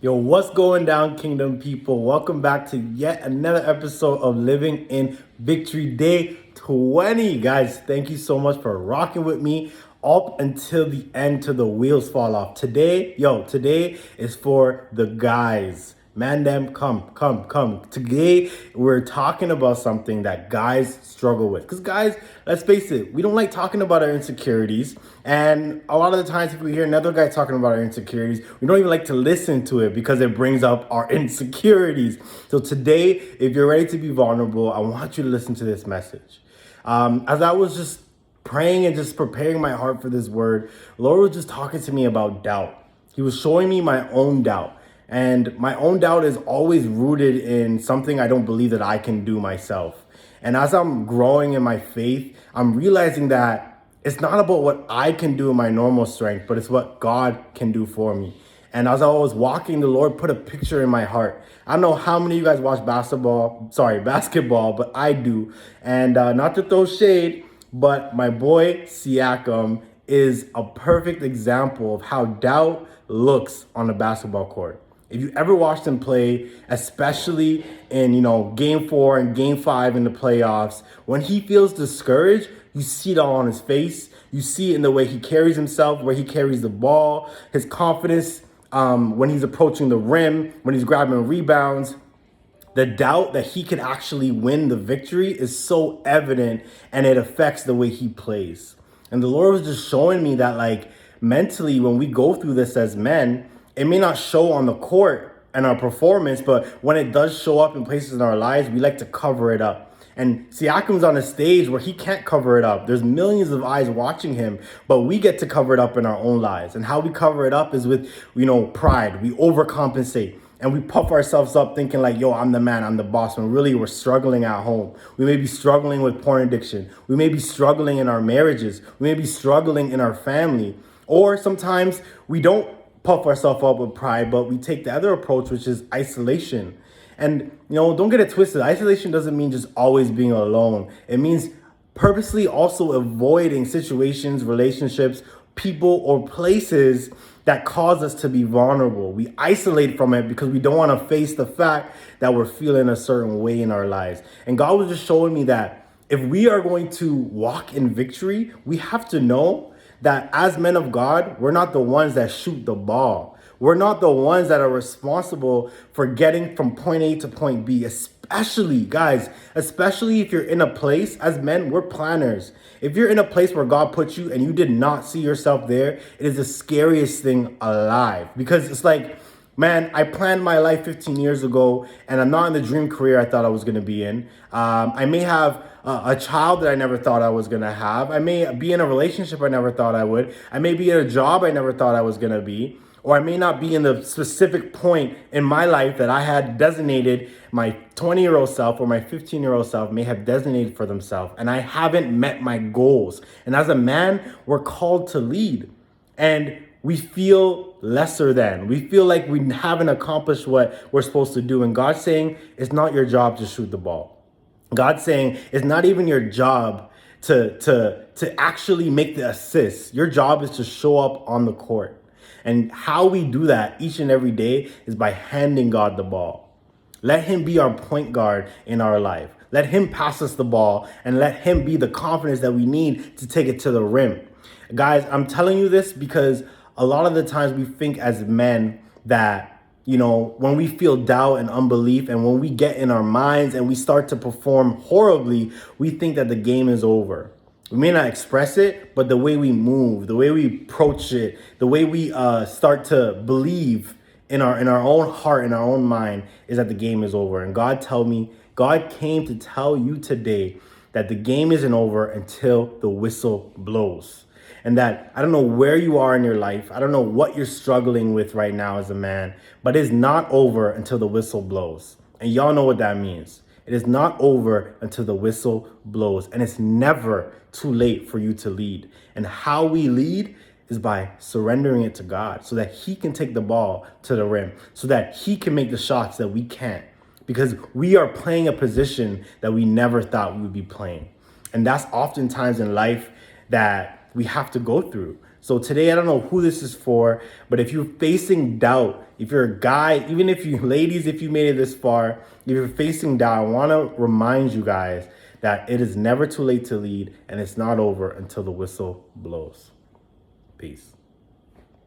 Yo, what's going down, Kingdom people? Welcome back to yet another episode of Living in Victory Day 20. Guys, thank you so much for rocking with me up until the end till the wheels fall off. Today is for the guys. Man, them, come. Today, we're talking about something that guys struggle with. Because, guys, let's face it, we don't like talking about our insecurities. And a lot of the times, if we hear another guy talking about our insecurities, we don't even like to listen to it because it brings up our insecurities. So, today, if you're ready to be vulnerable, I want you to listen to this message. As I was just praying and just preparing my heart for this word, the Lord was just talking to me about doubt. He was showing me my own doubt. And my own doubt is always rooted in something I don't believe that I can do myself. And as I'm growing in my faith, I'm realizing that it's not about what I can do in my normal strength, but it's what God can do for me. And as I was walking, the Lord put a picture in my heart. I don't know how many of you guys watch basketball, but I do. And not to throw shade, but my boy Siakam is a perfect example of how doubt looks on the basketball court. If you ever watched him play, especially in, game 4 and game 5 in the playoffs, when he feels discouraged, you see it all on his face. You see it in the way he carries himself, where he carries the ball, his confidence when he's approaching the rim, when he's grabbing rebounds. The doubt that he could actually win the victory is so evident, and it affects the way he plays. And the Lord was just showing me that, like, mentally, when we go through this as men, it may not show on the court and our performance, but when it does show up in places in our lives, we like to cover it up. And Siakam's on a stage where he can't cover it up. There's millions of eyes watching him, but we get to cover it up in our own lives. And how we cover it up is with, pride. We overcompensate. And we puff ourselves up thinking like, yo, I'm the man, I'm the boss, when really we're struggling at home. We may be struggling with porn addiction. We may be struggling in our marriages. We may be struggling in our family. Or sometimes we don't puff ourselves up with pride, but we take the other approach, which is isolation. And, don't get it twisted. Isolation doesn't mean just always being alone. It means purposely also avoiding situations, relationships, people, or places that cause us to be vulnerable. We isolate from it because we don't want to face the fact that we're feeling a certain way in our lives. And God was just showing me that if we are going to walk in victory, we have to know that as men of God, we're not the ones that shoot the ball. We're not the ones that are responsible for getting from point A to point B, especially if you're in a place, as men, we're planners. If you're in a place where God put you and you did not see yourself there, it is the scariest thing alive, because it's like, man, I planned my life 15 years ago and I'm not in the dream career I thought I was going to be in. I may have a child that I never thought I was going to have. I may be in a relationship I never thought I would. I may be in a job I never thought I was going to be. Or I may not be in the specific point in my life that I had designated my 20-year-old self or my 15-year-old self may have designated for themselves. And I haven't met my goals. And as a man, we're called to lead. And we feel lesser than. We feel like we haven't accomplished what we're supposed to do. And God's saying it's not your job to shoot the ball. God's saying it's not even your job to actually make the assist. Your job is to show up on the court. And how we do that each and every day is by handing God the ball. Let him be our point guard in our life. Let him pass us the ball and let him be the confidence that we need to take it to the rim. Guys, I'm telling you this because a lot of the times we think as men that, when we feel doubt and unbelief and when we get in our minds and we start to perform horribly, we think that the game is over. We may not express it, but the way we move, the way we approach it, the way we start to believe in our own heart, in our own mind, is that the game is over. And God came to tell you today that the game isn't over until the whistle blows. And that I don't know where you are in your life. I don't know what you're struggling with right now as a man, but it's not over until the whistle blows. And y'all know what that means. It is not over until the whistle blows. And it's never too late for you to lead. And how we lead is by surrendering it to God so that he can take the ball to the rim, so that he can make the shots that we can't, because we are playing a position that we never thought we would be playing. And that's oftentimes in life that we have to go through. So today, I don't know who this is for, but if you're facing doubt, if you're a guy, even if you ladies, if you made it this far, if you're facing doubt, I want to remind you guys that it is never too late to lead, and it's not over until the whistle blows. Peace.